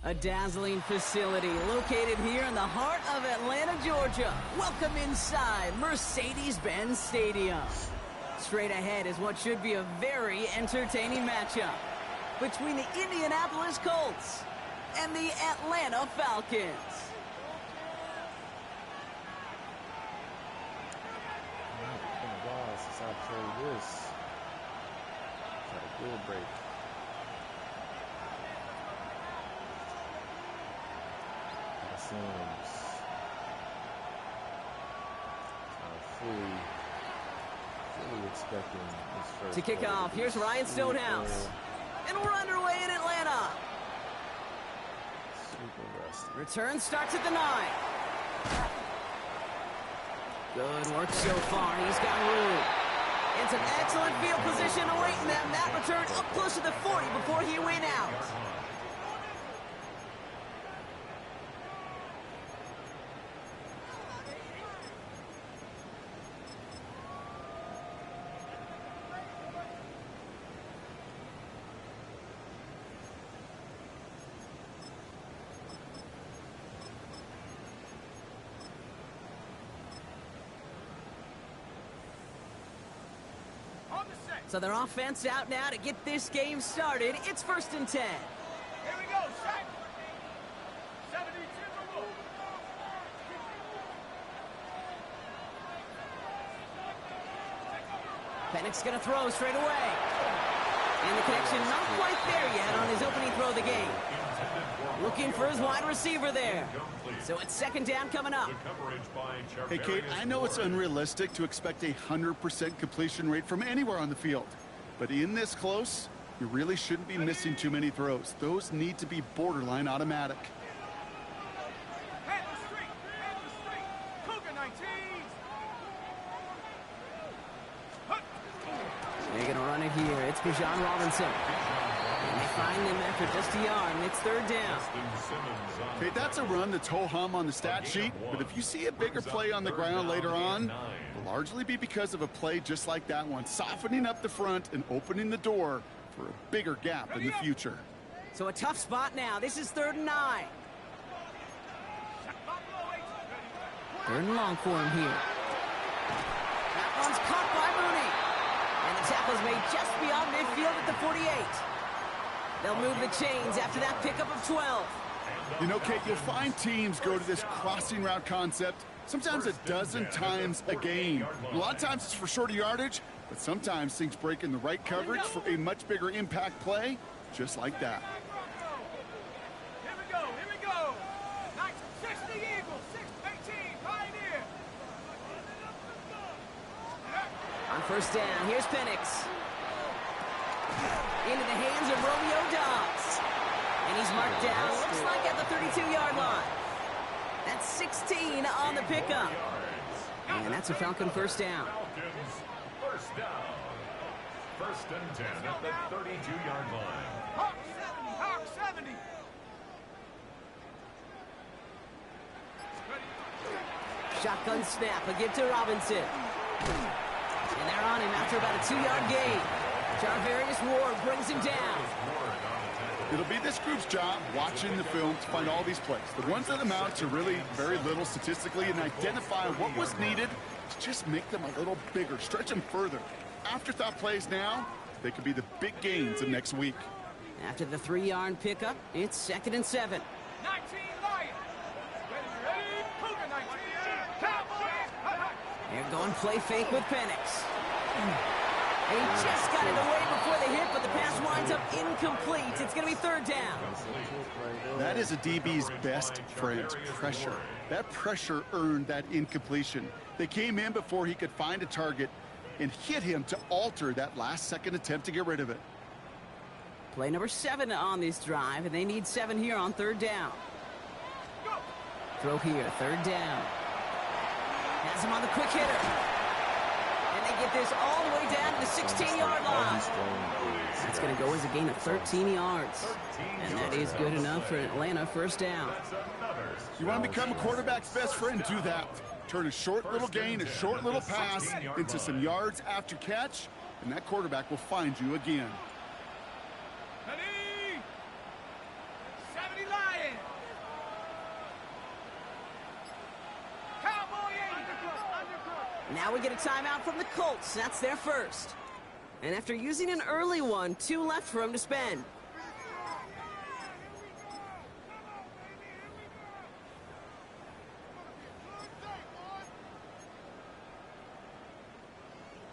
A dazzling facility located here in the heart of Atlanta, Georgia. Welcome inside Mercedes-Benz Stadium. Straight ahead is what should be a very entertaining matchup between the Indianapolis Colts and the Atlanta Falcons. Since I played this, got a good break. Fully expecting this first to kick off, here's Ryan Stonehouse. And we're underway in Atlanta. Super rusty. Return starts at the 9. Good work so far. He's got room. It's an excellent field position awaiting them. That return up close to the 40 before he went out. So their offense out now to get this game started. It's 1st and 10. Here we go, set. 72. Penix gonna throw straight away. And the connection not quite there yet on his opening throw of the game. Looking for his wide receiver there. So it's 2nd down coming up. Hey, Kate, I know it's unrealistic to expect a 100% completion rate from anywhere on the field. But in this close, you really shouldn't be missing too many throws. Those need to be borderline automatic. Head the street. Cougar 19. They're gonna run it here. It's Bijan Robinson. And they find him after just a yard, and it's 3rd down. Okay, that's a run that's ho-hum on the stat sheet, but if you see a bigger play on the ground later on, it'll largely be because of a play just like that one, softening up the front and opening the door for a bigger gap in the future. So a tough spot now. This is 3rd and 9. 3rd and long for him here. That one's caught by Mooney. And the tackle's made just beyond midfield at the 48. They'll move the chains after that pickup of 12. You know, Kate, you'll find teams go to this crossing route concept sometimes a dozen times a game. A lot of times it's for shorter yardage, but sometimes things break in the right coverage for a much bigger impact play, just like that. Here we go. 1960 Eagles, 618 Pioneer. On 1st down, here's Penix. Into the hands of Romeo Dobbs. And he's marked down, looks like at the 32-yard line. That's 16 on the pickup. And that's a Falcon 1st down. First down. 1st and 10 at the 32-yard line. Hawk 70. Shotgun snap, a give to Robinson. And they're on him after about a 2-yard gain. Jarvarius Ward brings him down. It'll be this group's job watching the film to find all these plays, the ones that amount to really very little statistically, and identify what was needed to just make them a little bigger, stretch them further. Afterthought plays now, they could be the big gains of next week. After the 3-yard pickup, it's 2nd and 7. 19 Lions. Ready. Cougar 19. Cowboys. They're going play fake with Penix. And he just got it away before the hit, but the pass winds up incomplete. It's going to be 3rd down. That is a DB's best friend, pressure. That pressure earned that incompletion. They came in before he could find a target and hit him to alter that last-second attempt to get rid of it. Play number 7 on this drive, and they need 7 here on 3rd down. Throw here, 3rd down. Has him on the quick hitter. And they get this all the way down to the 16-yard line. It's going to go as a gain of 13 yards. And that is good enough for Atlanta 1st down. You want to become a quarterback's best friend? Do that. Turn a short little gain, a short little pass into some yards after catch, and that quarterback will find you again. Ready. 70 Lions. Now we get a timeout from the Colts. That's their first. And after using an early one, 2 left for him to spend.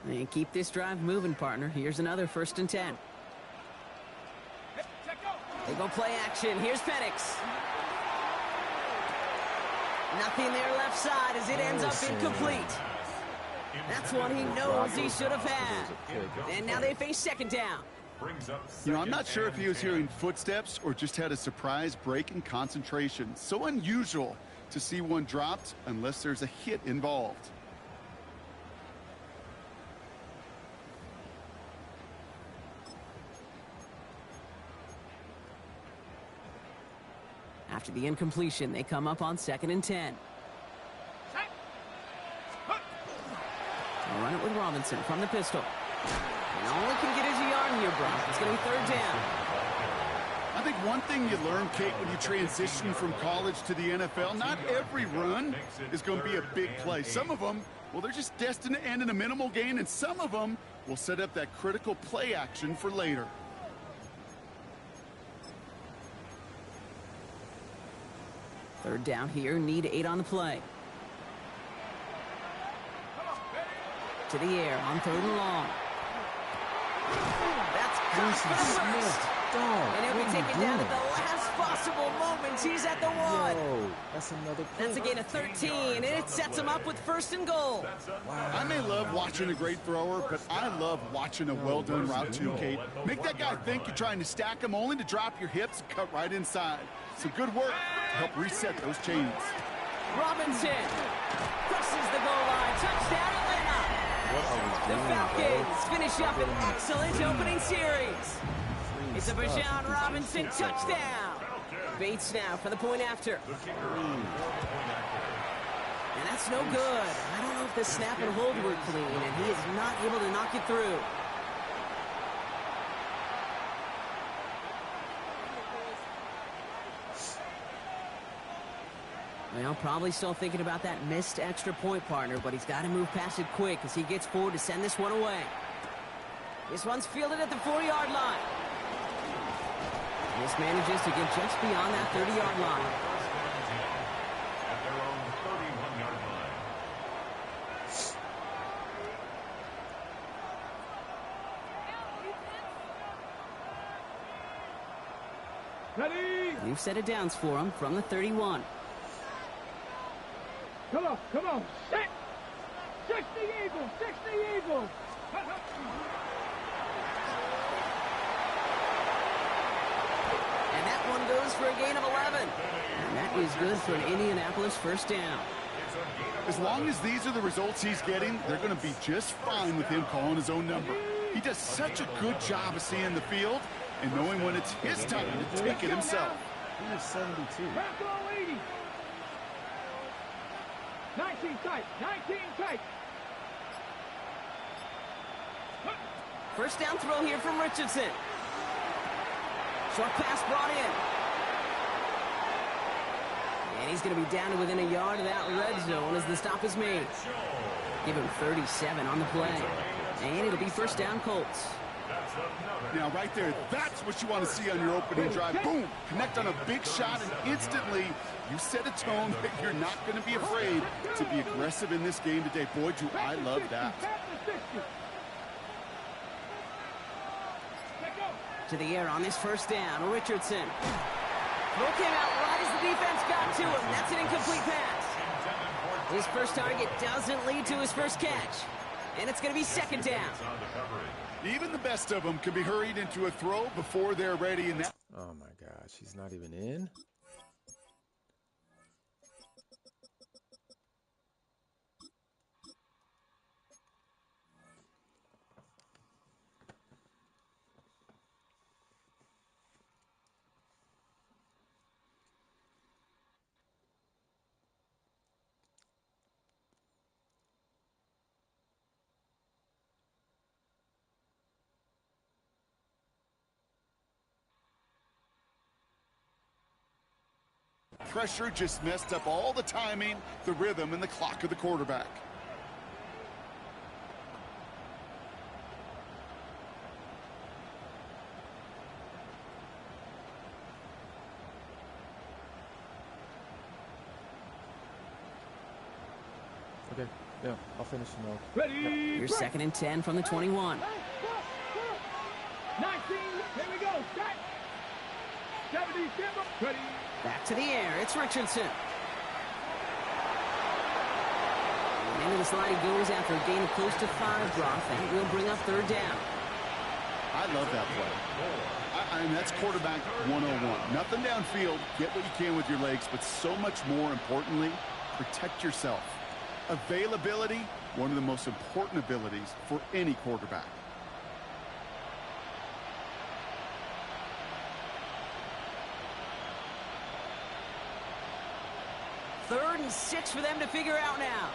And keep this drive moving, partner. Here's another 1st and 10. They go play action. Here's Penix. Nothing there left side as it ends up incomplete. That's one he knows he should have had. And now they face 2nd down. You know, I'm not sure if he was hearing footsteps or just had a surprise break in concentration. So unusual to see one dropped unless there's a hit involved. After the incompletion, they come up on 2nd and 10. They'll run it with Robinson from the pistol. And all he can get is a yard here, Brock. It's going to be 3rd down. I think one thing you learn, Kate, when you transition from college to the NFL, not every run is going to be a big play. Some of them, well, they're just destined to end in a minimal gain, and some of them will set up that critical play action for later. Third down here, need 8 on the play. To the air on 3rd and long. That's good for the first. And he'll be taken down at the last possible moment. He's at the 1. Yo, that's another play. That's a gain of 13, and it sets him up with 1st and goal. Wow. I may love watching a great thrower, but I love watching a well-done route too, Kate. Make that guy think you're trying to stack him only to drop your hips and cut right inside. So good work to help reset those chains. Robinson crosses the goal line. Touchdown, Atlanta. The Falcons finish up an excellent opening series. It's a Bijan Robinson touchdown. Bates now for the point after. And that's no good. I don't know if the snap and hold were clean, and he is not able to knock it through. Well, probably still thinking about that missed extra point, partner, but he's got to move past it quick as he gets forward to send this one away. This one's fielded at the 40-yard line. This manages to get just beyond that 30-yard line. At their own 31-yard line. Ready? New set of downs for him from the 31. Come on, come on. Set. 60 Eagles, 60 Eagles. And that one goes for a gain of 11. And that is good for an Indianapolis 1st down. As long as these are the results he's getting, they're going to be just fine with him calling his own number. He does such a good job of seeing the field and knowing when it's his time to take it himself. He was 72. 19 tight, 19 tight. 1st down throw here from Richardson. Short pass brought in. And he's going to be down to within a yard of that red zone as the stop is made. Give him 37 on the play. And it'll be 1st down Colts. Now, right there, that's what you want to see on your opening drive. Boom! Connect on a big shot, and instantly you set a tone that you're not going to be afraid to be aggressive in this game today. Boy, do I love that. To the air on this 1st down, Richardson. Throw came out right as the defense got to him. That's an incomplete pass. His first target doesn't lead to his first catch. And it's going to be 2nd down. Even the best of them can be hurried into a throw before they're ready. And that. Oh my gosh, he's not even in. Pressure just messed up all the timing, the rhythm, and the clock of the quarterback. Okay, yeah, I'll finish him off. Ready. Your 2nd and 10 from the 21. 19. Here we go. Set. 70. Ready. Back to the air. It's Richardson. Into the slide he goes after a gain of close to 5 drops. That will bring up 3rd down. I love that play. I mean, that's quarterback 101. Nothing downfield. Get what you can with your legs, but so much more importantly, protect yourself. Availability, one of the most important abilities for any quarterback. Third and 6 for them to figure out now.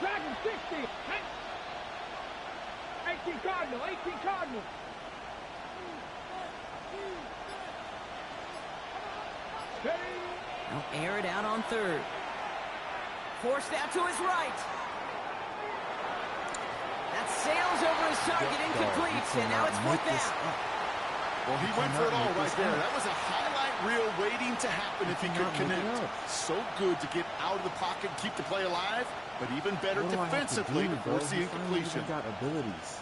Dragon 60. 18 Cardinal. 18 Cardinal. They'll air it out on 3rd. Forced out to his right. That sails over his target, incomplete, and now it's 4th down. Well, he went for it all right there. That was a highlight reel waiting to happen if he could connect. So good to get out of the pocket, keep the play alive, but even better defensively to force the incompletion. Got abilities.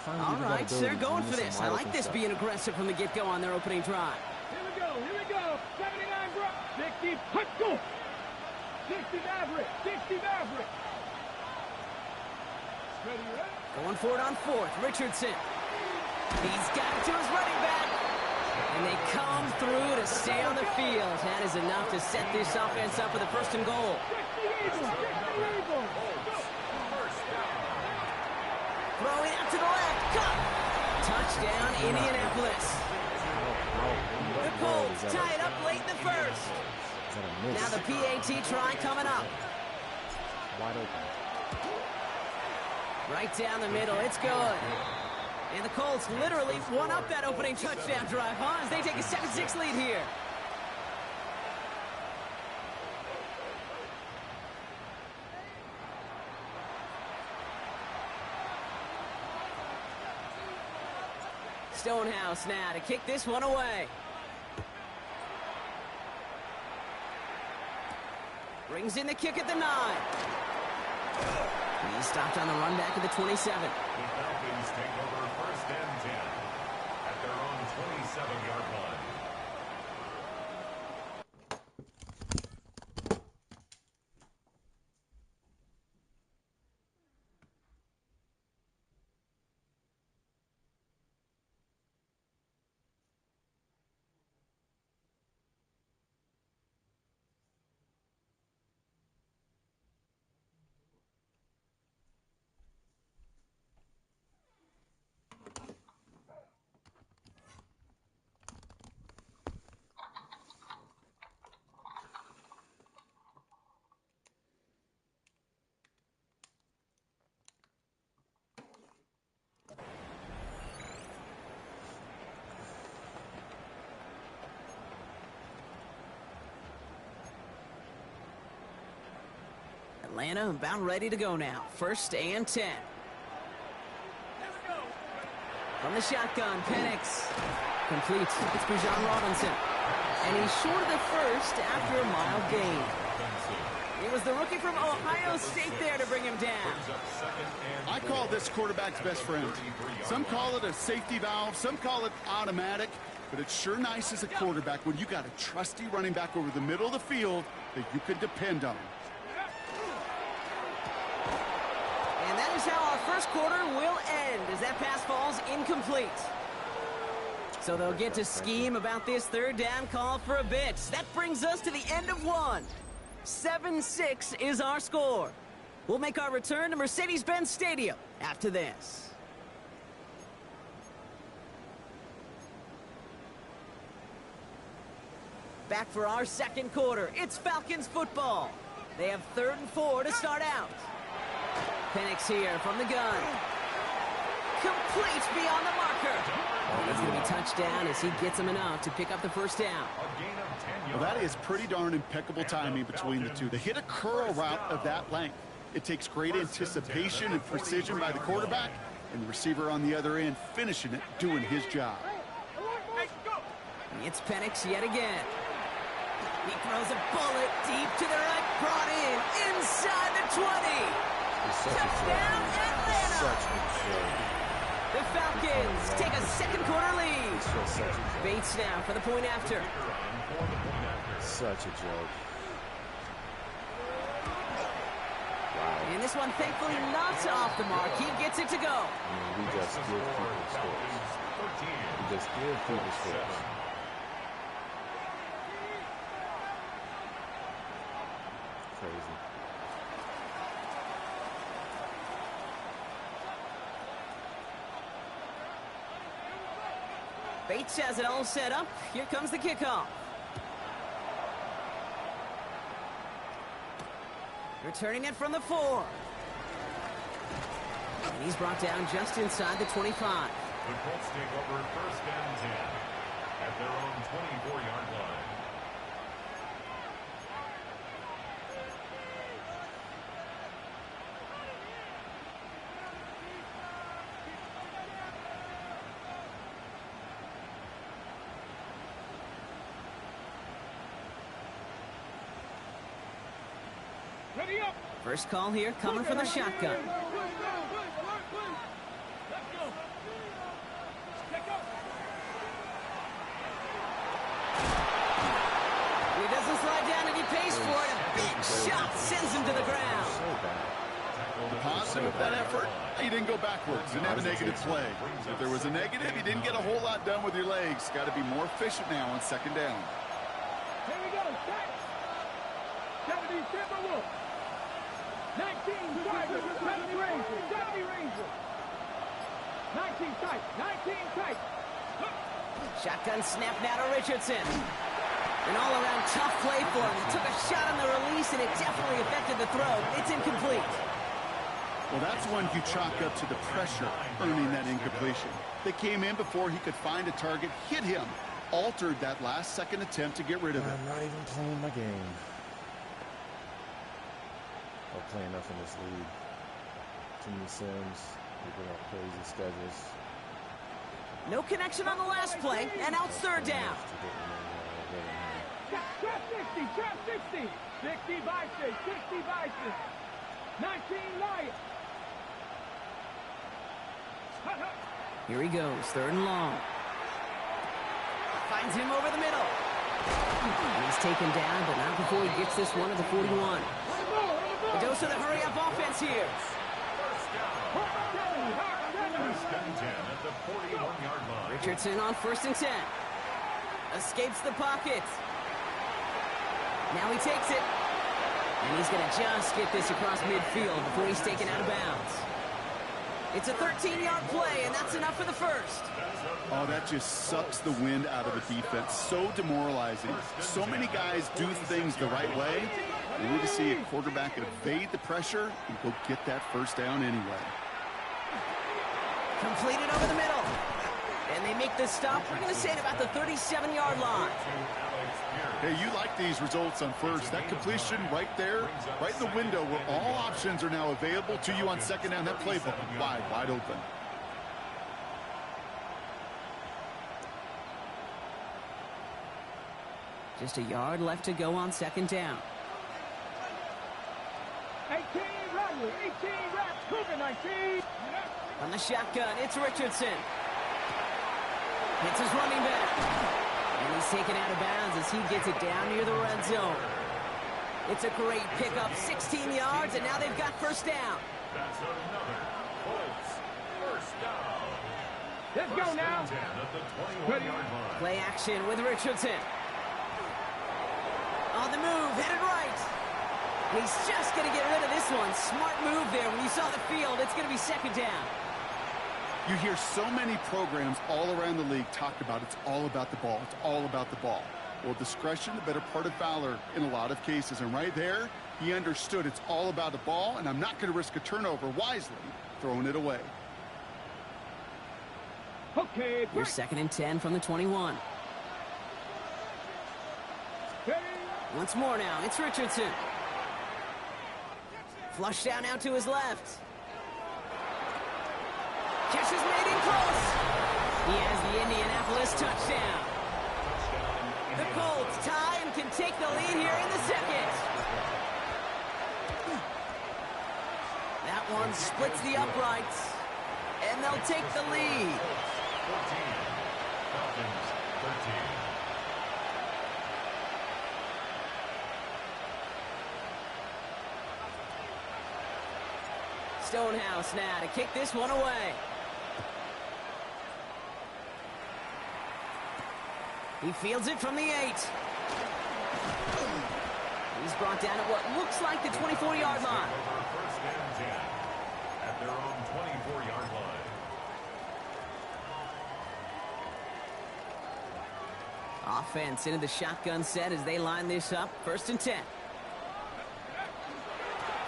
All right, so they're going for this. I like this being aggressive from the get-go on their opening drive. Here we go. Here we go. 79 drop. 60. Let's go. 60 Maverick. 60 Maverick. Ready, ready. Going for it on 4th. Richardson. He's got it to his running back. And they come through to stay on the field. That is enough to set this offense up for the 1st and goal. 60 Eagles. 60 Eagles. Throwing out to the left. Cut. Touchdown, Indianapolis. The Colts tie it up late in the 1st. Now the PAT try coming up. Wide open. Right down the middle. It's good. And the Colts literally won up that opening touchdown drive, huh? As they take a 7-6 lead here. Stonehouse now to kick this one away. Brings in the kick at the 9. He's stopped on the run back at the 27. The Falcons take over 1st and 10 at their own 27-yard line. Atlanta about ready to go now. 1st and 10. From the shotgun, Penix. Complete. It's Bijan Robinson. And he's short of the 1st after a mild gain. It was the rookie from Ohio State there to bring him down. I call this quarterback's best friend. Some call it a safety valve, some call it automatic, but it's sure nice as a quarterback when you got a trusty running back over the middle of the field that you can depend on. And that is how our 1st quarter will end as that pass falls incomplete. So they'll get to scheme about this 3rd down call for a bit. That brings us to the end of 1. 7-6 is our score. We'll make our return to Mercedes-Benz Stadium after this. Back for our 2nd quarter. It's Falcons football. They have 3rd and 4 to start out. Penix here from the gun. Complete beyond the marker. It's going to be touchdown as he gets him enough to pick up the 1st down. Well, that is pretty darn impeccable timing between the two. They hit a curl route of that length. It takes great anticipation and precision by the quarterback, and the receiver on the other end finishing it, doing his job. It's Penix yet again. He throws a bullet deep to the right, brought in, inside the 20. Touchdown, Atlanta. Such a joke. The Falcons take a second quarter lead. Bates now for the point after. Such a joke. Wow. And this one thankfully not off the mark. He gets it to go. I mean, we just give people scores. We just give people scores. Crazy. Bates has it all set up. Here comes the kickoff. Returning it from the 4. And he's brought down just inside the 25. The Colts take over 1st and 10 at their own 24-yard line. Ready up. First call here coming from the shotgun. Let's go. Check up. He doesn't slide down and he pays for it. A big shot sends him to the ground. So bad. The positive of that effort, he didn't go backwards. Didn't have a negative play. If there was a negative, you didn't get a whole lot done with your legs. Got to be more efficient now on second down. Here we go. Set. 70 Timberwolves. 19 Tigers. 70 Rangers. 70 Rangers. 19 tight. 19 tight. Shotgun snap now to Richardson. An all-around tough play for him. Took a shot on the release, and it definitely affected the throw. It's incomplete. Well, that's one you chalk up to the pressure earning that incompletion. They came in before he could find a target, hit him, altered that last-second attempt to get rid of it. I'm not even playing my game. I'll play enough in this league. Too many sims. People have crazy schedules. No connection on the last play, and out third down. Trap 60. Trap 60. 60 Bison. 60 Bison. 19 Lions. Here he goes, third and long. Finds him over the middle. And he's taken down, but not before he gets this one at the 41. A dose of the hurry-up offense here. First and 10 at the 41-yard line. Richardson on 1st and 10. Escapes the pocket. Now he takes it. And he's going to just get this across midfield before he's taken out of bounds. It's a 13-yard play, and that's enough for the first. Oh, that just sucks the wind out of the defense. So demoralizing. So many guys do things the right way. We need to see a quarterback evade the pressure and go get that first down anyway. Completed over the middle. And they make the stop, we're going to say, at about the 37-yard line. Hey, you like these results on first. That completion right there, right in the window where all options are now available to you on second down. That playbook wide open. Just a yard left to go on second down. 18 Rodley. 18 Raps. Cougar 19. On the shotgun, it's Richardson. Hits his running back. And he's taken out of bounds as he gets it down near the red zone. It's a great pickup, 16 yards, and now they've got first down. That's another Colts first down. Let's go now. 10 at the 21-yard line. Play action with Richardson. On the move, headed right. He's just going to get rid of this one. Smart move there. When you saw the field, it's going to be second down. You hear so many programs all around the league talk about it's all about the ball. It's all about the ball. Well, discretion, the better part of valor in a lot of cases. And right there, he understood it's all about the ball, and I'm not going to risk a turnover wisely, throwing it away. Okay. Here's second and 10 from the 21. Once more now, it's Richardson. Flushed down out to his left. Catch is made in close. He has the Indianapolis touchdown. The Colts tie and take the lead here in the second. That one splits the uprights, and they'll take the lead. 14. Falcons 13. Stonehouse now to kick this one away. He fields it from the 8. He's brought down at what looks like the 24-yard line. First and 10 at their own 24-yard line. Offense into the shotgun set as they line this up. First and 10.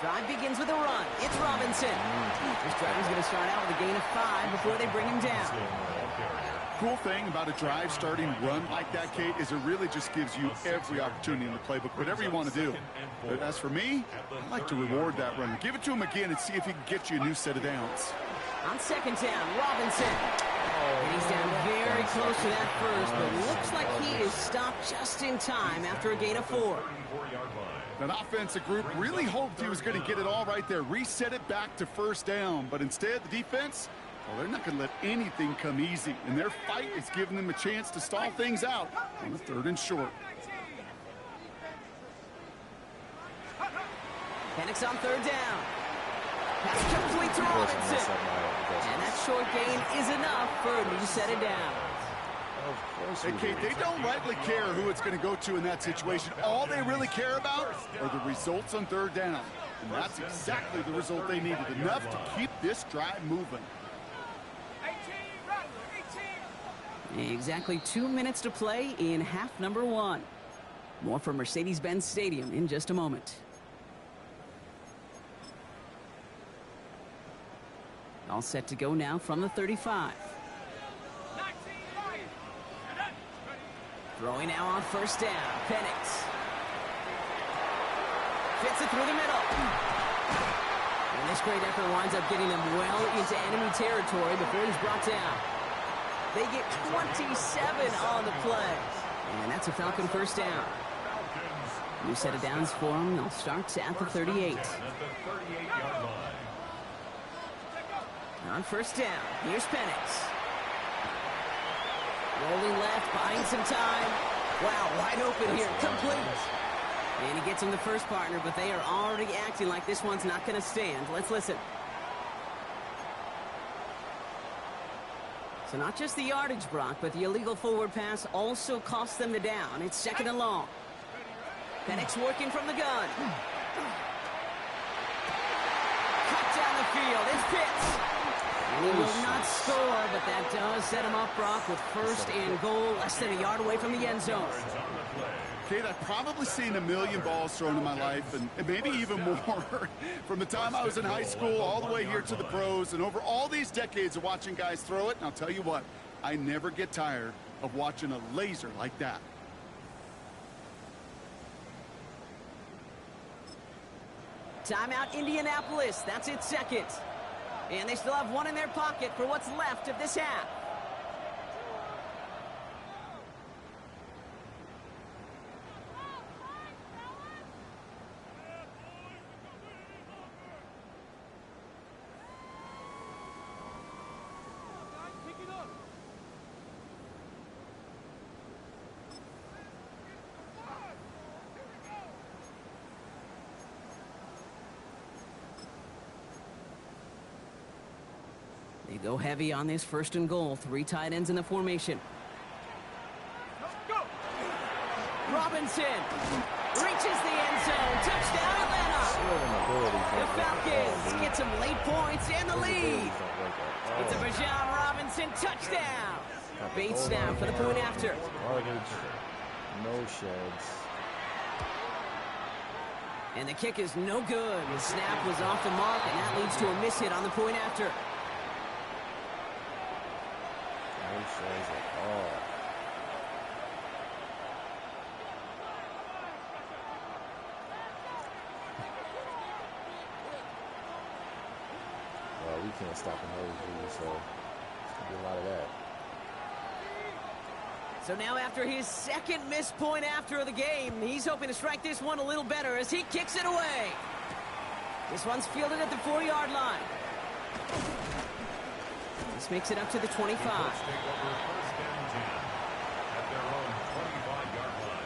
Drive begins with a run. It's Robinson. This drive is going to start out with a gain of 5 before they bring him down. Cool thing about a drive starting run like that, Kate, is it really just gives you every opportunity in the playbook, whatever you want to do. But as for me, I like to reward that run. Give it to him again and see if he can get you a new set of downs. On second down, Robinson. And he's down very close to that first, but looks like he is stopped just in time after a gain of 4. That offensive group really hoped he was going to get it all right there, reset it back to first down. But instead, the defense, well, they're not going to let anything come easy. And their fight is giving them a chance to stall things out on the 3rd and short. Penix on 3rd down. Pass complete to Robinson. And that short gain is enough for a new set of downs. Hey, Kate, they don't rightly care who it's going to go to in that situation. All they really care about are the results on 3rd down. And that's exactly the result they needed, enough to keep this drive moving. Exactly 2 minutes to play in half number 1. More from Mercedes-Benz Stadium in just a moment. All set to go now from the 35. Throwing now on first down. Penix. Fits it through the middle. And this great effort winds up getting them well into enemy territory before he's brought down. They get 27 on the play. And that's a Falcon first down. New set of downs for them. They'll start at the 38. On first down, here's Penix. Rolling left, buying some time. Wow, wide open here, complete. And he gets him the first partner, but they are already acting like this one's not going to stand. Let's listen. So not just the yardage, Brock, but the illegal forward pass also cost them the down. It's 2nd and long. Penix working from the gun. Cut down the field. It's Pitts. And he will not score, but that does set him up, Brock, with 1st and goal, less than a yard away from the end zone. Kate, I've probably seen a million balls thrown in my life, and maybe even more. From the time I was in high school all the way here to the pros, and over all these decades of watching guys throw it, and I'll tell you what, I never get tired of watching a laser like that. Timeout, Indianapolis. That's its 2nd. And they still have one in their pocket for what's left of this half. They go heavy on this 1st and goal. 3 tight ends in the formation. Robinson reaches the end zone. Touchdown, Atlanta. The Falcons get some late points and the lead. It's a Bijan Robinson touchdown. Bates now for the point after. No sheds. And the kick is no good. The snap was off the mark, and that leads to a miss hit on the point after. No sheds at all. Well, we can't stop him over here, so it's going to be a lot of that. So now after his second missed point after the game, he's hoping to strike this one a little better as he kicks it away. This one's fielded at the 4-yard line. This makes it up to the 25. Take over first and 10 at their own 25-yard line.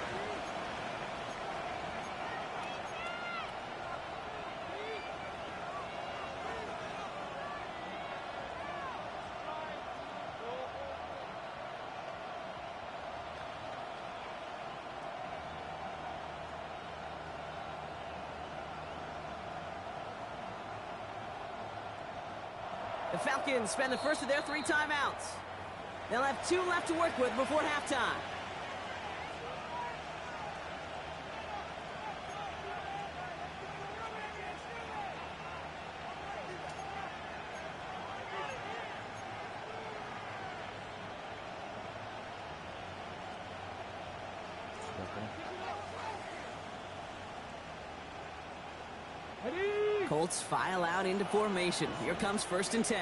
The Falcons spend the first of their 3 timeouts. They'll have 2 left to work with before halftime. Colts file out into formation. Here comes 1st and 10.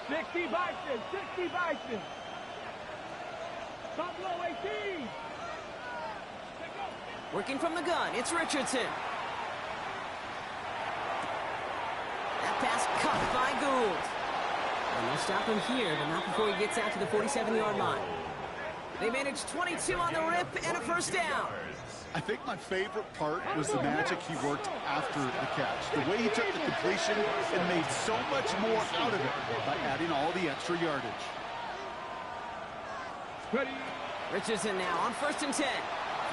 60 Bison, 60 Bison. Top low 18. Working from the gun, it's Richardson. That pass cut by Gould. And they'll stop him here, but not before he gets out to the 47-yard line. They managed 22 on the rip and a first down. I think my favorite part was the magic he worked after the catch. The way he took the completion and made so much more out of it by adding all the extra yardage. Ready. Richardson now on 1st and 10.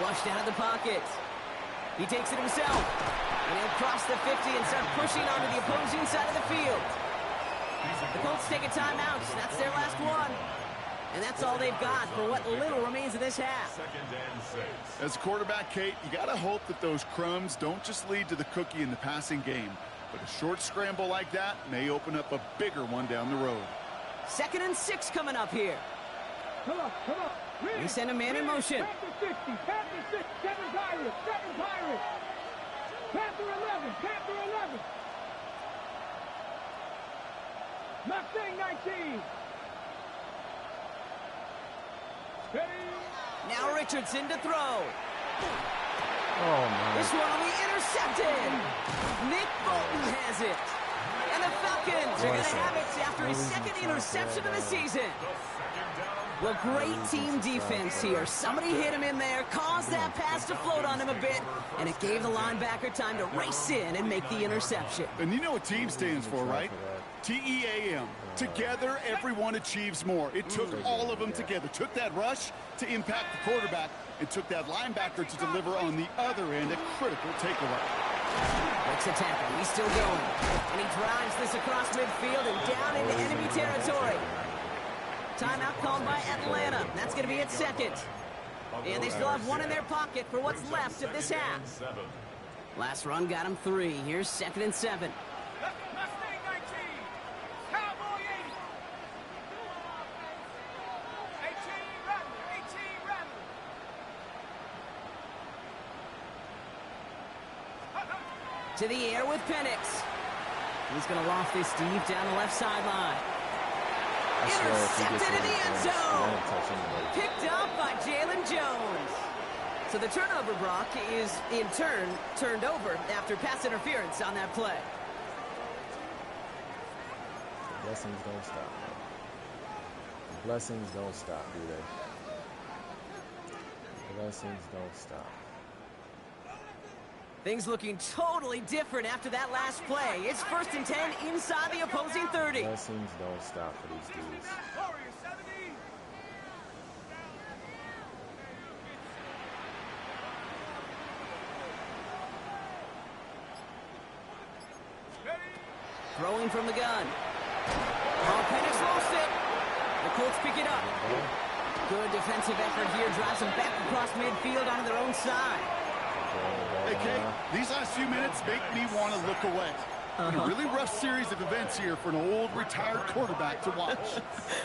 Flushed out of the pocket. He takes it himself. And he'll cross the 50 and start pushing onto the opposing side of the field. The Colts take a timeout. That's their last one. And that's all they've got for what little remains of this half. 2nd and 6. As quarterback, Kate, you got to hope that those crumbs don't just lead to the cookie in the passing game. But a short scramble like that may open up a bigger one down the road. 2nd and 6 coming up here. Come on, come on. They send a man in motion. Panther 60, Panther 6, 7 Pirates, 7 Pirates. Panther 11, Panther 11. Mustang 19. Ready. Now Richardson to throw. Oh, man. This one will be intercepted. Nick Bolton has it. And the Falcons are going to have it after his 2nd interception of the season. Well, great team defense here. Somebody hit him in there, caused that pass to float on him a bit, and it gave the linebacker time to race in and make the interception. And you know what team stands for, right? T-E-A-M. Together, everyone achieves more. It took all of them together. Took that rush to impact the quarterback and took that linebacker to deliver on the other end a critical takeaway. Breaks a tackle. He's still going. And he drives this across midfield and down into enemy territory. Timeout called by Atlanta. That's going to be at 2nd. And they still have 1 in their pocket for what's left of this half. Last run got him 3. Here's 2nd and 7. Mustang 19. Cowboy 80. 18 Rattler, 18 Rattler. To the air with Penix. He's going to loft this deep down the left sideline. Intercepted in the end zone. Picked up by Jalen Jones. So the turnover, Brock, is in turn turned over after pass interference on that play. The blessings don't stop, man. The blessings don't stop, do they? The blessings don't stop. Things looking totally different after that last play. It's 1st and 10 inside the opposing 30. Blessings don't stop for these dudes. Throwing from the gun. Oh, Penix lost it. The Colts pick it up. Good defensive effort here. Drives them back across midfield onto their own side. Hey, Kate, these last few minutes make me want to look away. A really rough series of events here for an old retired quarterback to watch.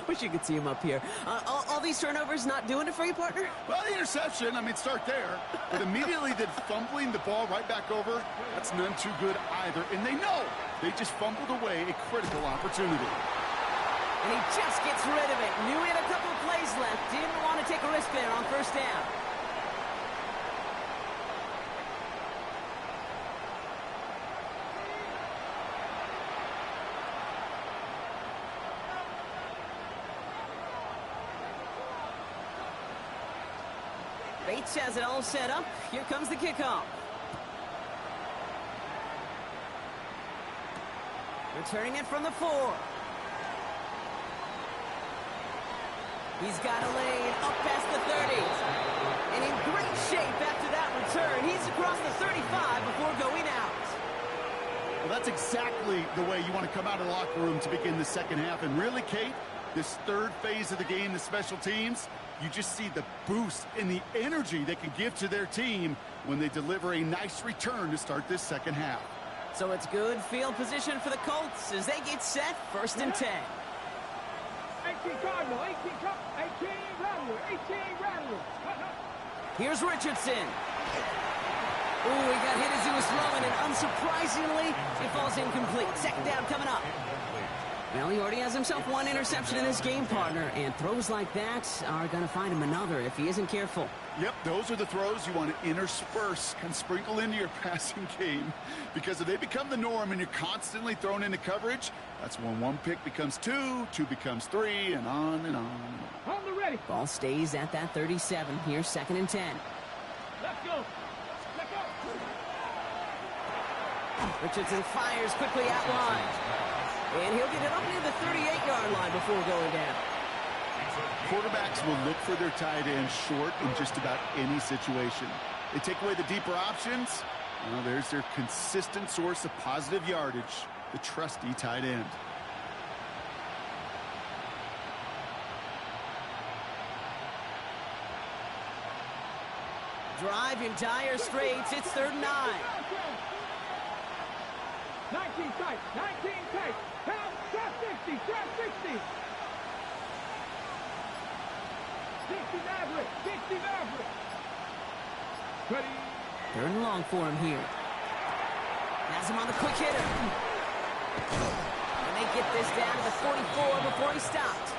Wish you could see him up here. All these turnovers not doing it for you, partner? Well, the interception, I mean, start there. But immediately then fumbling the ball right back over, that's none too good either. And they know they just fumbled away a critical opportunity. And he just gets rid of it. Knew he had a couple of plays left. Didn't want to take a risk there on first down. Bates has it all set up. Here comes the kickoff. Returning it from the 4. He's got a lane up past the 30s. And in great shape after that return. He's across the 35 before going out. Well, that's exactly the way you want to come out of the locker room to begin the second half. And really, Kate, this third phase of the game, the special teams, you just see the boost and the energy they can give to their team when they deliver a nice return to start this second half. So it's good field position for the Colts as they get set, 1st and 10. 18 Cardinal, 18 Rattler, 18 Rattler. Here's Richardson. Ooh, he got hit as he was throwing, and unsurprisingly, it falls incomplete. Second down coming up. Well, he already has himself one interception in this game, partner, and throws like that are going to find him another if he isn't careful. Yep, those are the throws you want to intersperse and sprinkle into your passing game, because if they become the norm and you're constantly thrown into coverage, that's when one pick becomes 2, 2 becomes 3, and on and on. On the ready. Ball stays at that 37. Here's 2nd and 10. Let's go. Let's go. Richardson fires quickly out wide. And he'll get it up near the 38-yard line before going down. Quarterbacks will look for their tight end short in just about any situation. They take away the deeper options. Well, there's their consistent source of positive yardage, the trusty tight end. Drive in dire straits. It's 3rd and 9. 19 tight, 19 tight. Trap 60, trap 60. 60 Maverick, 60 Maverick. Ready. 3rd and long for him here. Has him on the quick hitter. And they get this down to the 44 before he stopped.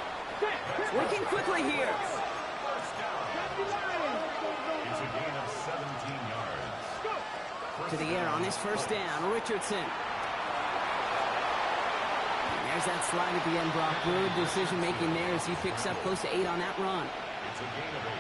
Working quickly here. It's a gain of 17 yards. To the air on this first down, Richardson. And there's that slide at the end, Brock. Good decision-making there as he picks up close to 8 on that run.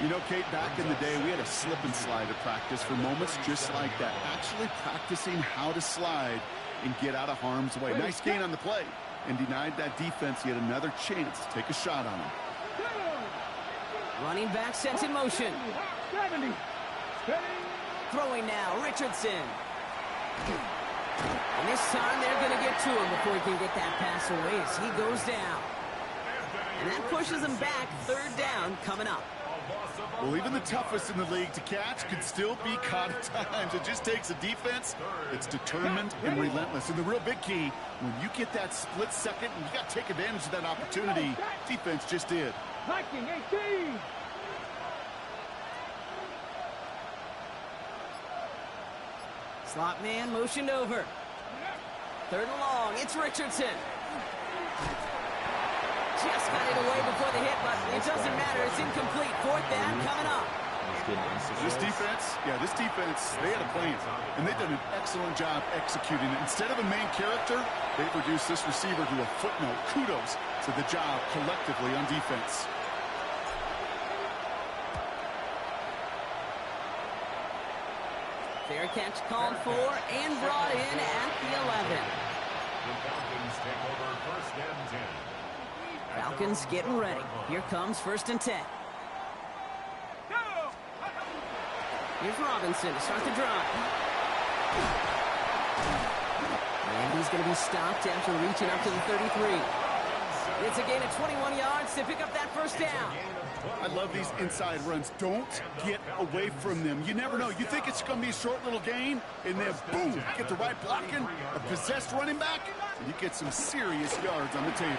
You know, Kate, back in the day, we had a slip and slide at practice for moments just like that. Actually practicing how to slide and get out of harm's way. Nice gain on the play, and denied that defense yet another chance to take a shot on him. Running back sent in motion. 70. Throwing now, Richardson. And this time they're going to get to him before he can get that pass away as he goes down. And that pushes him back. 3rd down coming up. Well, even the toughest in the league to catch could still be caught at times. It just takes a defense that's determined and relentless. And the real big key, when you get that split second, and you got to take advantage of that opportunity, defense just did. Viking 18. Slot man motioned over. 3rd and long. It's Richardson. Just got it away before the hit, but it doesn't matter. It's incomplete. 4th down coming up. This defense, they had a plan, and they've done an excellent job executing it. Instead of a main character, they've reduced this receiver to a footnote. Kudos to the job collectively on defense. Fair catch called for and brought in at the 11. The Falcons take over 1st and 10. Falcons getting ready. Here comes 1st and 10. Here's Robinson to start the drive. And he's going to be stopped after reaching up to the 33. It's a gain of 21 yards to pick up that 1st down. I love these inside runs. Don't get away from them. You never know. You think it's going to be a short little gain, and then boom, get the right blocking, a possessed running back, and you get some serious yards on the table.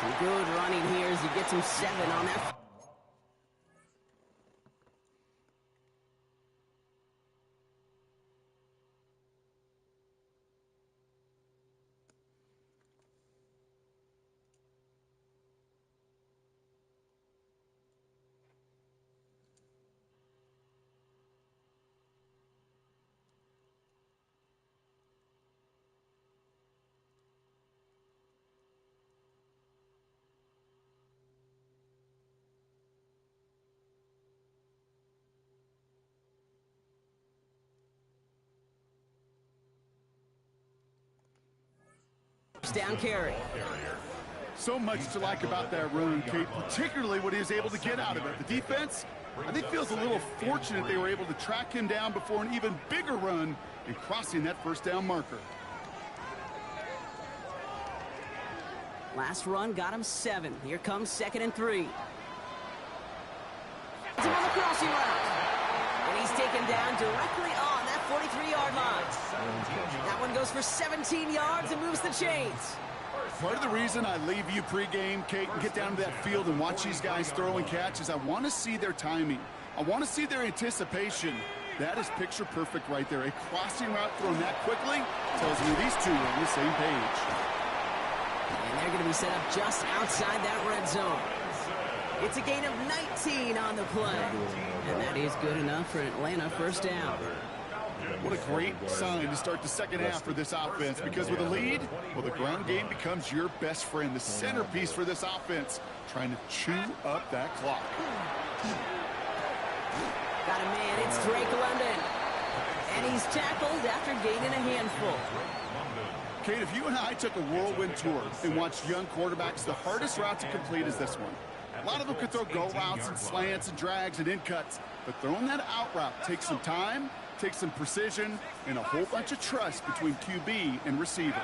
Some good running here as he gets him 7 on that. down carry. So much to like about that run, Kate, particularly what he was able to get out of it. The defense, I think, feels a little fortunate they were able to track him down before an even bigger run and crossing that first down marker. Last run got him 7. Here comes 2nd and 3. He's on the crossing route. And he's taken down directly on that 43-yard line. That one goes for 17 yards and moves the chains. Part of the reason I leave you pregame, Kate, and get down to that field and watch these guys throw and catch is I want to see their timing. I want to see their anticipation. That is picture perfect right there. A crossing route thrown that quickly tells me these two are on the same page. And they're going to be set up just outside that red zone. It's a gain of 19 on the play. And that is good enough for an Atlanta first down. What a great sign to start the second half for this offense, because with a lead, well, the ground game becomes your best friend, the centerpiece for this offense, trying to chew up that clock. Got a man, it's Drake London. And he's tackled after gaining a handful. Kate, if you and I took a whirlwind tour and watched young quarterbacks, the hardest route to complete is this one. A lot of them could throw go routes and slants and drags and in cuts, but throwing that out route takes some time, takes some precision, and a whole bunch of trust between QB and receiver.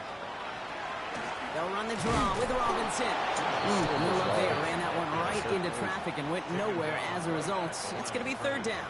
They'll run the draw with Robinson. No luck there. Ran that one right into traffic and went nowhere as a result. It's going to be 3rd down.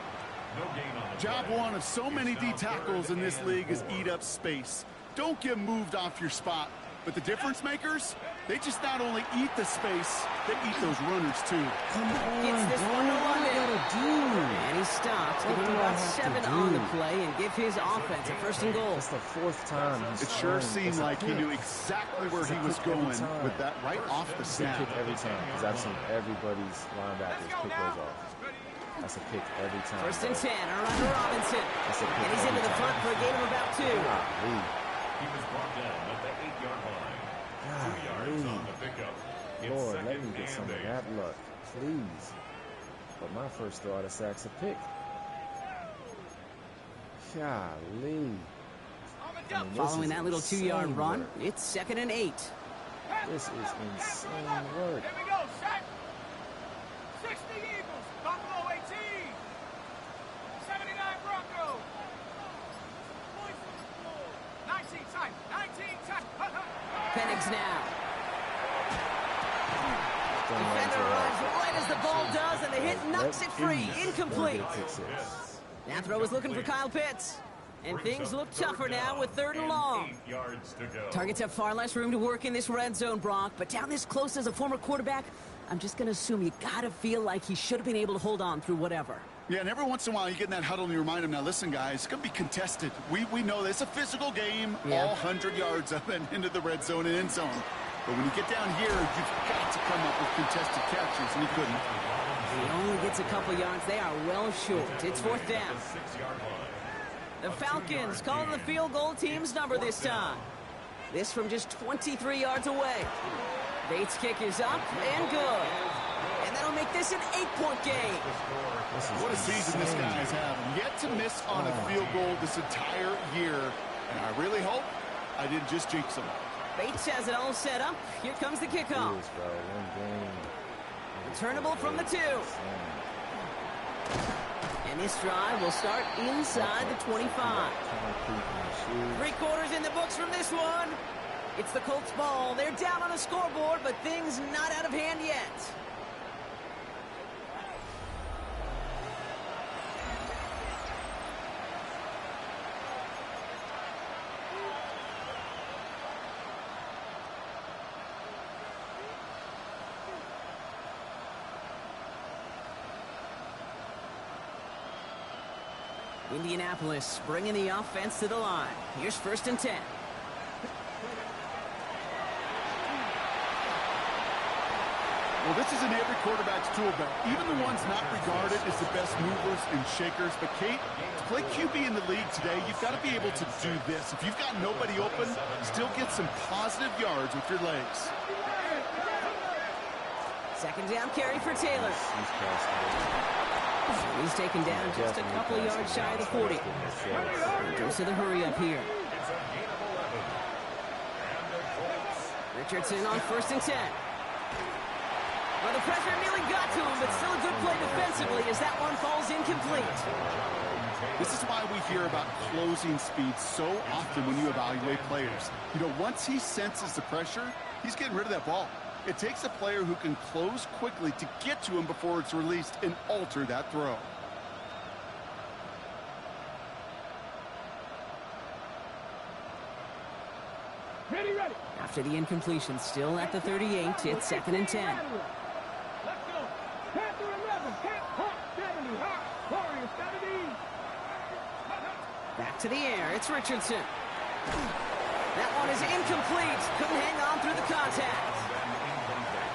Job one of so many D tackles in this league is eat up space. Don't get moved off your spot. But the difference makers, they just not only eat the space, they eat those runners too. Gets this one to London. And he stops, giving him about 7 on the play and give his offense a 1st and goal. It's the 4th time. It sure seemed like he knew exactly where he was going with that right off the snap. Pick every time, because I've seen everybody's linebackers pick those off. That's a pick every time. 1st and 10, around to Robinson. And he's into the front for a gain of about 2. He was brought down at the 8-yard line. 2 yards on the pickup. Lord, let me get some of that luck, please. But my first throw out of sack's a pick. Golly. Following that little 2-yard run, it's 2nd and 8. This is insane work. Here we go, set. 60 Eagles, Buffalo 18. 79 Broncos. 19 time, 19 time. Penix now. Defender runs right as the ball does, and the hit knocks it free. Incomplete. That throw was looking for Kyle Pitts. And things look tougher now with 3rd and long. 8 yards to go. Targets have far less room to work in this red zone, Brock. But down this close as a former quarterback, I'm just going to assume you got to feel like he should have been able to hold on through whatever. Yeah, and every once in a while you get in that huddle and you remind him, now listen, guys, it's going to be contested. We know this. It's a physical game, all 100 yards up and into the red zone and end zone. But when you get down here, you've got to come up with contested catches, and he couldn't. He only gets a couple yards. They are well short. It's 4th down. 6-yard line. The Falcons calling the field goal team's number this time. This from just 23 yards away. Bates' kick is up and good. And that'll make this an 8-point game. What a season this guy is having. Yet to miss on a field goal this entire year. And I really hope I didn't just jinx him. Bates has it all set up. Here comes the kickoff. Returnable from the 2. And this drive will start inside the 25. 3 quarters in the books from this one. It's the Colts ball. They're down on the scoreboard, but things not out of hand yet. Indianapolis bringing the offense to the line. Here's 1st and 10. Well, this is in every quarterback's tool belt. Even the ones not regarded as the best movers and shakers. But, Kate, to play QB in the league today, you've got to be able to do this. If you've got nobody open, still get some positive yards with your legs. 2nd down carry for Taylor. He's taken down just a couple of yards shy of the 40. Goes to the hurry up here. It's a gain of 11. And the Colts Richardson on 1st and 10. Well, the pressure nearly got to him, but still a good play defensively as that one falls incomplete. This is why we hear about closing speed so often when you evaluate players. You know, once he senses the pressure, he's getting rid of that ball. It takes a player who can close quickly to get to him before it's released and alter that throw. Ready, ready. After the incompletion, still at the 38, it's 2nd and 10. Let's go. Panther 11, Hawk 70, Hawk, Warrior 70. Back to the air, it's Richardson. That one is incomplete. Couldn't hang on through the contact.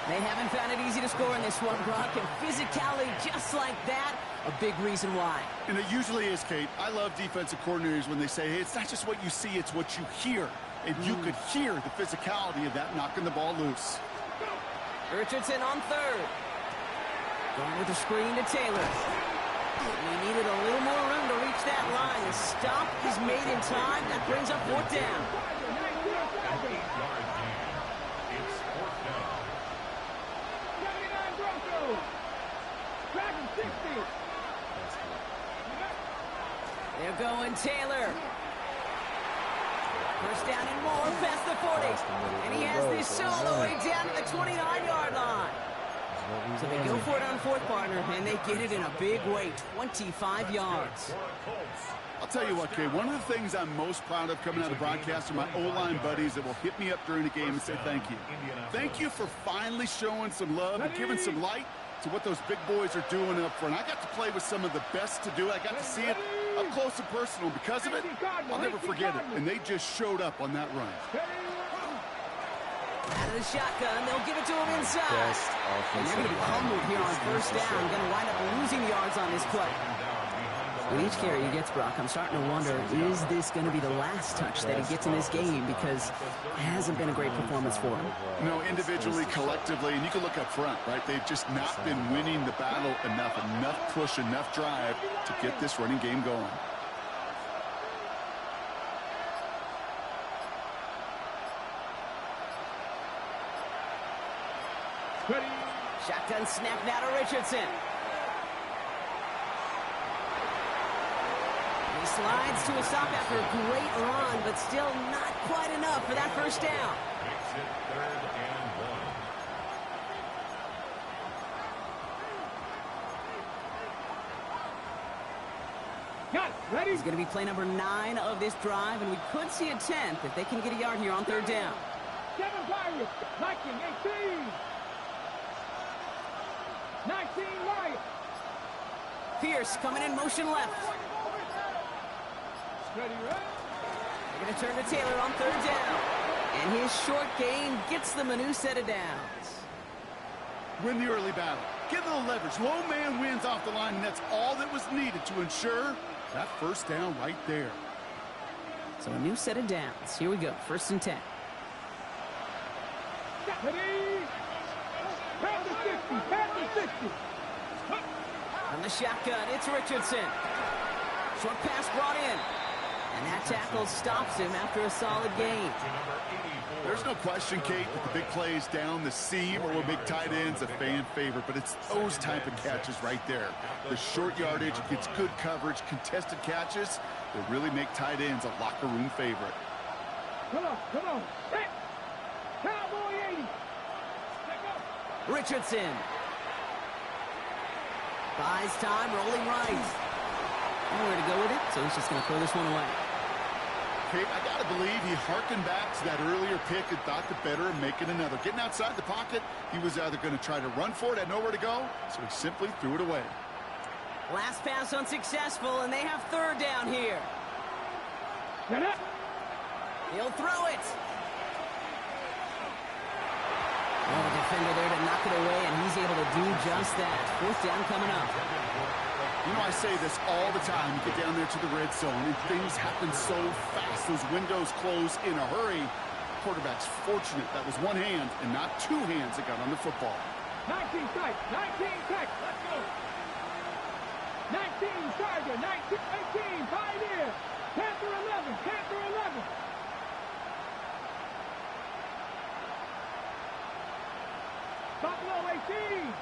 They haven't found it easy to score in this one, Brock, and physicality just like that, a big reason why. And it usually is, Kate. I love defensive coordinators when they say, hey, it's not just what you see, it's what you hear. And you could hear the physicality of that knocking the ball loose. Richardson on 3rd. Going with the screen to Taylor. He needed a little more room to reach that line. The stop is made in time. That brings up 4th down. It's 4th down. 79 Broncos. Dragon 60. They're going Taylor. First down and more past the 40. And he has this all the way down to the 29-yard line. So they go for it on 4th, partner, and they get it in a big way, 25 yards. I'll tell you what, Kate, one of the things I'm most proud of coming out of the broadcast are my O-line buddies that will hit me up during the game and say thank you. Thank you for finally showing some love and giving some light to what those big boys are doing up front. I got to play with some of the best to do it. I got to see it up close and personal. Because of it, I'll never forget it. And they just showed up on that run. Out of the shotgun, they'll give it to him inside. And they're going to be pummeled here on 1st down. Going to wind up losing yards on this play. With each carry he gets, Brock, I'm starting to wonder, is this going to be the last touch that he gets in this game? Because it hasn't been a great performance for him. No, individually, collectively, and you can look up front, right? They've just not been winning the battle enough push, enough drive to get this running game going. Ready. Shotgun snap now to Richardson. He slides to a stop after a great run, but still not quite enough for that 1st down. Makes it 3rd and 1. Got it. Ready. He's going to be play number 9 of this drive, and we could see a 10th if they can get a yard here on 3rd down. 7 Pirates. Viking 18. 19 Lions. Pierce coming in motion left. Ready, ready. They're going to turn to Taylor on 3rd down. And his short gain gets them a new set of downs. Win the early battle. Get a little leverage. Low man wins off the line, and that's all that was needed to ensure that 1st down right there. So a new set of downs. Here we go. 1st and 10. Ready. Panther 60. Panther 60. On the shotgun, it's Richardson. Short pass brought in. And that tackle stops him after a solid gain. There's no question, Kate, that the big plays down the seam or with big tight ends, a fan favorite, but it's those type of catches right there. The short yardage, gets good coverage, contested catches that really make tight ends a locker room favorite. Come on, come on. Hey. Cowboy 80. Richardson. Buys time, rolling right. Nowhere to go with it, so he's just going to throw this one away. Kate, I got to believe he harkened back to that earlier pick and thought the better of making another. Getting outside the pocket, he was either going to try to run for it, had nowhere to go, so he simply threw it away. Last pass unsuccessful, and they have 3rd down here. Get up. He'll throw it. Well, the defender there to knock it away, and he's able to do just that. 4th down coming up. You know, I say this all the time. You get down there to the red zone, and things happen so fast. Those windows close in a hurry. Quarterback's fortunate that was one hand and not 2 hands that got on the football. 19 tight. 19 tight. Let's go. 19 Tiger. 19. 18 Pioneer. Panther 11. Panther 11. Buffalo 18.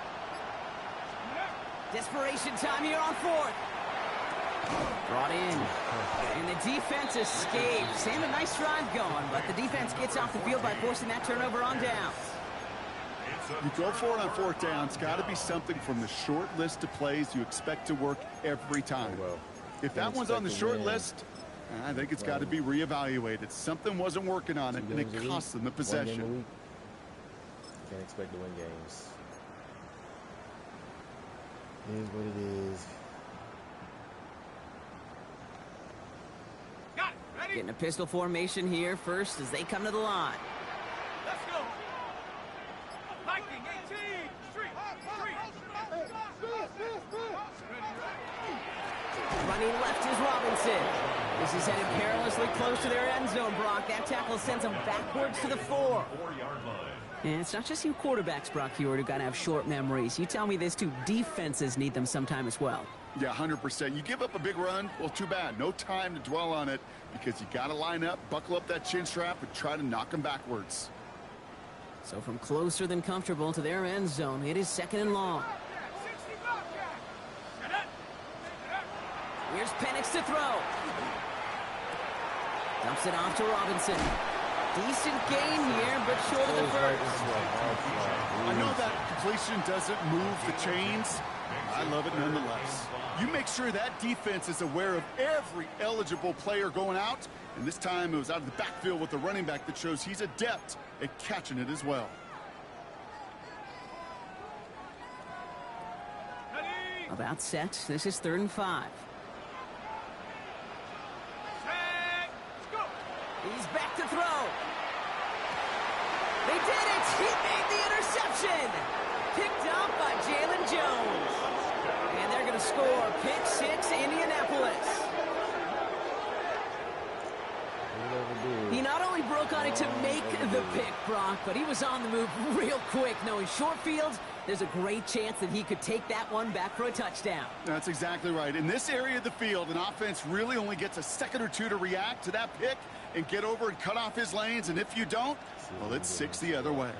Desperation time here on fourth. Brought in. And the defense escapes. And a nice drive going, but the defense gets off the field by forcing that turnover on downs. You go for it on fourth down. It's got to be something from the short list of plays you expect to work every time. Well, if that one's on the short list, I think it's got to be reevaluated. Something wasn't working on it, and it cost them the possession. Can't expect to win games. It is what it is. Got it. Ready? Getting a pistol formation here first as they come to the line. Let's go. Viking 18. Street. Running left is Robinson. This is headed perilously close to their end zone, Brock. That tackle sends them backwards to the 4. 4-yard line. And it's not just you quarterbacks, Brock Hewitt, who got to have short memories. You tell me this too, defenses need them sometime as well. Yeah, 100%. You give up a big run, well, too bad. No time to dwell on it because you got to line up, buckle up that chin strap, and try to knock them backwards. So from closer than comfortable to their end zone, it is 2nd and long. Here's Penix to throw. Dumps it off to Robinson. Decent gain here, but short of the first. I know that completion doesn't move the chains. I love it nonetheless. You make sure that defense is aware of every eligible player going out, and this time it was out of the backfield with the running back that shows he's adept at catching it as well. About set. This is 3rd and 5. He's back to throw. They did it! He made the interception! Picked up by Jalen Jones. And they're going to score. Pick 6, Indianapolis. He not only broke on it to make the pick, Brock, but he was on the move real quick. Knowing short fields, there's a great chance that he could take that one back for a touchdown. That's exactly right. In this area of the field, an offense really only gets a second or two to react to that pick and get over and cut off his lanes. And if you don't, well, it's 6 the other way.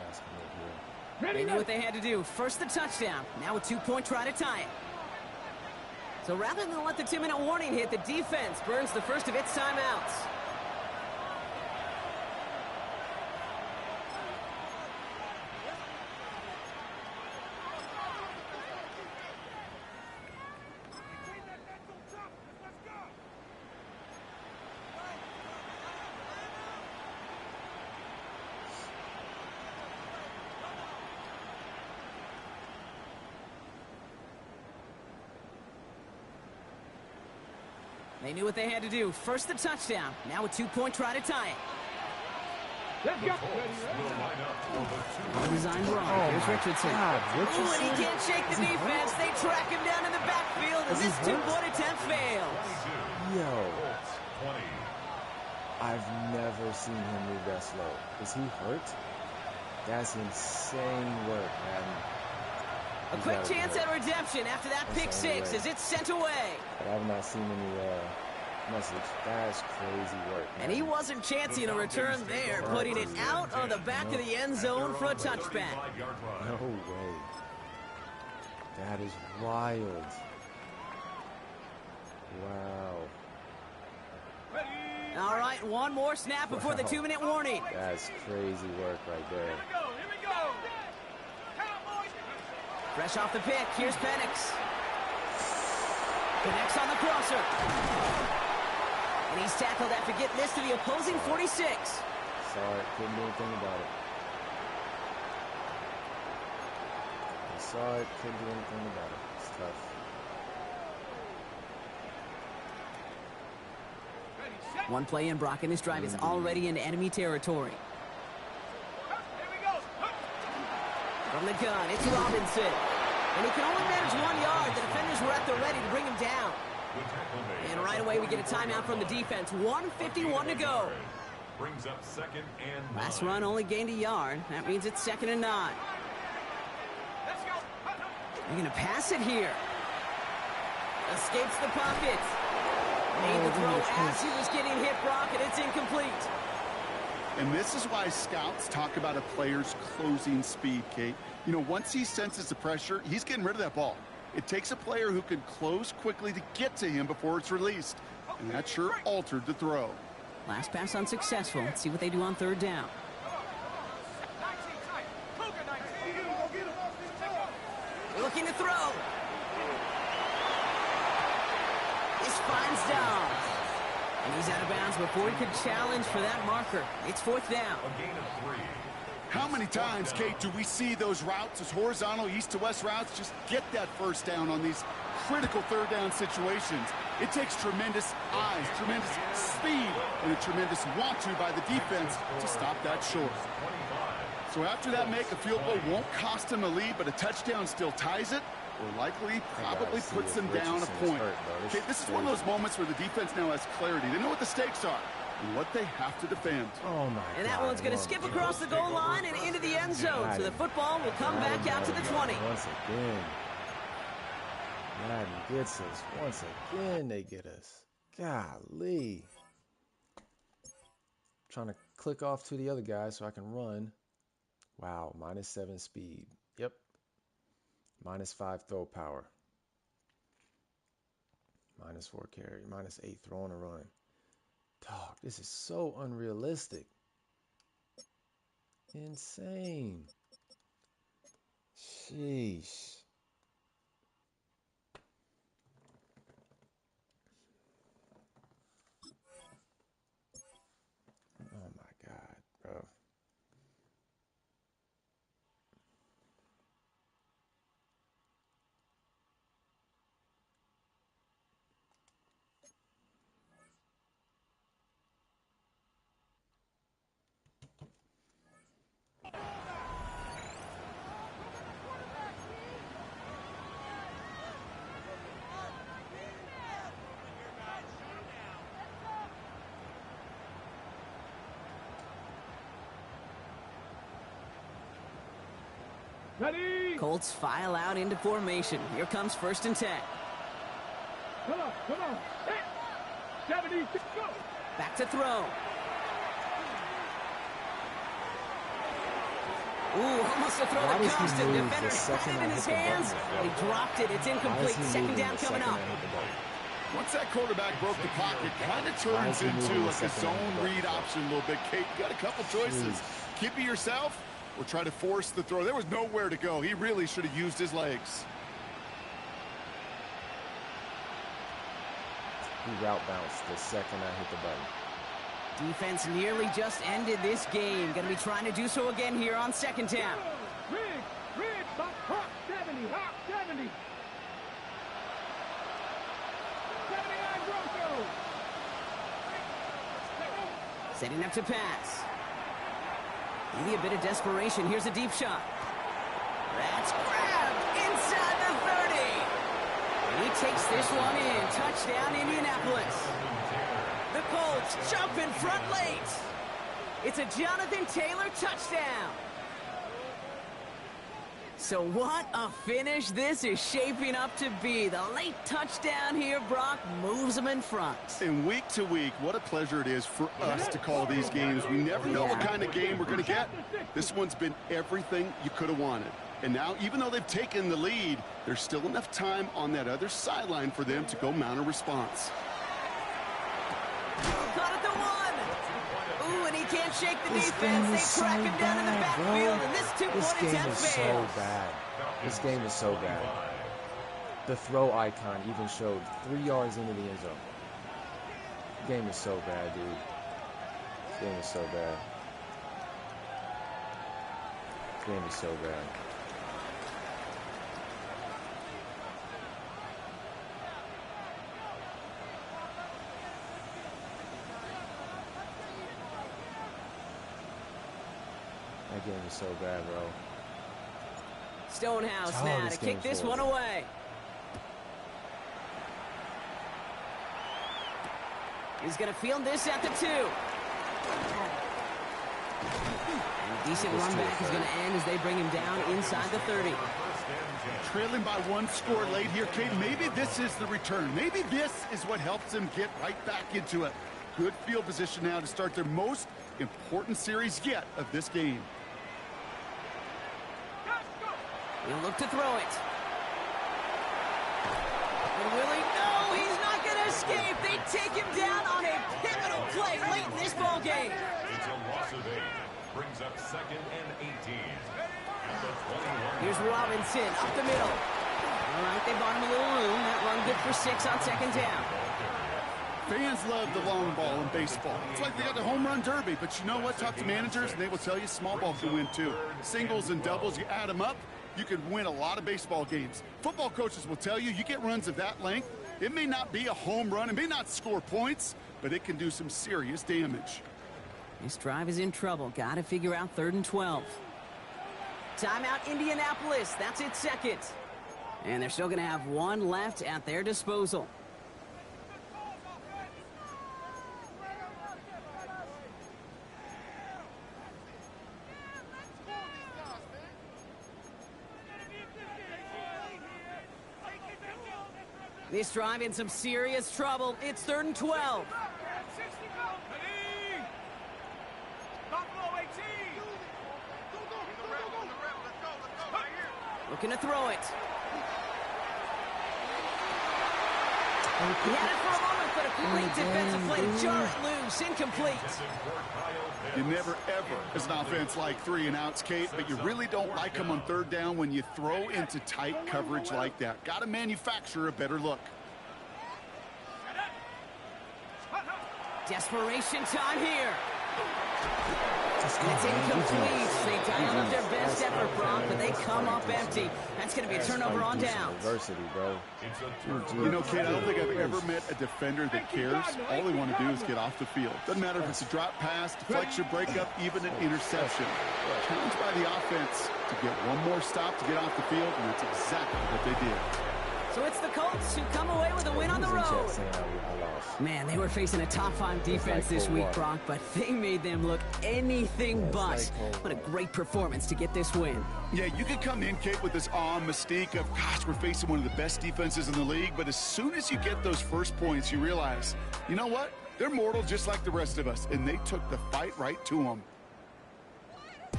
They knew what they had to do. First the touchdown. Now a 2-point try to tie it. So rather than let the 2-minute warning hit, the defense burns the first of its timeouts. They knew what they had to do. First the touchdown. Now a 2-point try to tie it. Let's go. Designed wrong. Here's Richardson. Ooh, and he can't shake the defense. They track him down in the backfield as this 2-point attempt fails. Yo. I've never seen him move that slow. Is he hurt? That's insane work, man. A quick chance at redemption after that pick 6 as it's sent away. But I've not seen any message. That's crazy work, man. And he wasn't chancing a return there, putting it out on the back of the end zone for a touchback. No way. That is wild. Wow. All right, one more snap before the 2-minute warning. That's crazy work right there. Here we go. Fresh off the pick, here's Penix. Connects on the crosser. And he's tackled after getting this to the opposing 46. Saw it, couldn't do anything about it. I saw it, couldn't do anything about it. It's tough. One play in, Brock, and this drive is already into enemy territory. From the gun, it's Robinson. And he can only manage 1 yard. The defenders were at the ready to bring him down. And right away, we get a timeout from the defense. 1:51 to go. Brings up 2nd and 9. Last run only gained a yard. That means it's 2nd and 9. They're going to pass it here. Escapes the pocket. Made the throw as he was getting hit, Brock, and it's incomplete. And this is why scouts talk about a player's closing speed, Kate. You know, once he senses the pressure, he's getting rid of that ball. It takes a player who can close quickly to get to him before it's released. And that sure altered the throw. Last pass unsuccessful. Let's see what they do on third down. Looking to throw. This finds Dobbs. And he's out of bounds before he could challenge for that marker. It's fourth down. A gain of 3. How many times, Kate, do we see those routes, those horizontal east-to-west routes, just get that first down on these critical third down situations? It takes tremendous eyes, tremendous speed, and a tremendous want-to by the defense to stop that short. So after that make, a field goal won't cost them a lead, but a touchdown still ties it, or likely probably puts them down a point. Okay, this is one of those moments where the defense now has clarity. They know what the stakes are and what they have to defend. Oh, my And that God, one's going to skip across the goal line and into the end zone. So the football will come back out to the 20. Once again. Madden gets us. Once again, they get us. Golly. Trying to click off to the other guy so I can run. Wow, -7 speed. Yep. -5 throw power. -4 carry. -8 throw on a run. Dog, this is so unrealistic. Insane. Sheesh. Oh my God, bro. Ready? Colts file out into formation. Here comes 1st and 10. Come on. Hit. 76, go. Back to throw. Ooh, almost a throw Why that does he cost him. move Defender the second had it I in his hit the hands. button? He dropped it. It's Why is incomplete. he Second moving down the coming second up. I hit the button? Once that quarterback broke the pocket, kind of Why turns is he into moving like a the second zone button? read option a little bit. Kate, you got a couple choices. Keep it yourself or try to force the throw. There was nowhere to go. He really should have used his legs. He route bounced the second I hit the button. Defense nearly just ended this game. Going to be trying to do so again here on 2nd down. Riggs, hot 70, hot 70. 79 Broncos. Setting up to pass. Maybe a bit of desperation. Here's a deep shot. That's grabbed inside the 30. And he takes this one in. Touchdown, Indianapolis. The Colts jump in front late. It's a Jonathan Taylor touchdown. So what a finish this is shaping up to be. The late touchdown here, Brock, moves them in front. And week to week, what a pleasure it is for us to call these games. We never know what kind of game we're going to get. This one's been everything you could have wanted. And now, even though they've taken the lead, there's still enough time on that other sideline for them to go mount a response. Caught at the 1. Ooh, and he can't shake the This defense. game They is so track him down in the bad, backfield, bro. and this 2-point This game attempt is so fails. bad. This game is so bad. The throw icon even showed 3 yards into the end zone. The game is so bad, dude. This game is so bad. This game is so bad. That game is so bad, bro. Stonehouse Oh, now this to kick game's this horrible. one away. He's going to field this at the 2. And a decent This run too, back is bro. going to end as they bring him down inside the 30. Trailing by 1 score late here, Kate. Maybe this is the return. Maybe this is what helps them get right back into it. Good field position now to start their most important series yet of this game. He'll look to throw it. And will he? No, he's not going to escape. They take him down on a pivotal play late in this ball game. It's a loss of 8. Brings up 2nd and 18. At the 21. Here's Robinson up the middle. All right, they bought him a little room. That run good for 6 on 2nd down. Fans love the long ball in baseball. It's like they got the home run derby, but you know what? Talk to managers, and they will tell you small ball can win too. Singles and doubles, you add them up, you can win a lot of baseball games. Football coaches will tell you, you get runs of that length, it may not be a home run, it may not score points, but it can do some serious damage. This drive is in trouble. Got to figure out 3rd and 12. Timeout, Indianapolis. That's its 2nd. And they're still going to have 1 left at their disposal. This drive in some serious trouble. It's 3rd and 12. Looking to throw it. He had it for a moment, but a great defensive play to jar it loose. Incomplete. You never, ever, as an offense, like 3 and outs, Kate, but you really don't like them on 3rd down when you throw into tight coverage like that. Got to manufacture a better look. Desperation time here. And it's incomplete. They dialed up their best effort, Brock, but they come up empty. That's going to be a turnover on down. Adversity, bro. You know, Kate, I don't think I've ever met a defender that cares. All they want to do is get off the field. Doesn't matter if it's a drop pass, deflection, breakup, even an interception. Challenged by the offense to get one more stop to get off the field, and that's exactly what they did. So it's the Colts who come away with a win on the road. Man, they were facing a top 5 defense this week, Brock, but they made them look anything but. What a great performance to get this win. Yeah, you could come in, Kate, with this awe and mystique of, gosh, we're facing one of the best defenses in the league, but as soon as you get those first points, you realize, you know what? They're mortal just like the rest of us, and they took the fight right to them.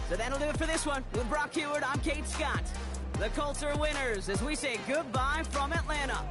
So that'll do it for this one. With Brock Heward, I'm Kate Scott. The Colts are winners as we say goodbye from Atlanta.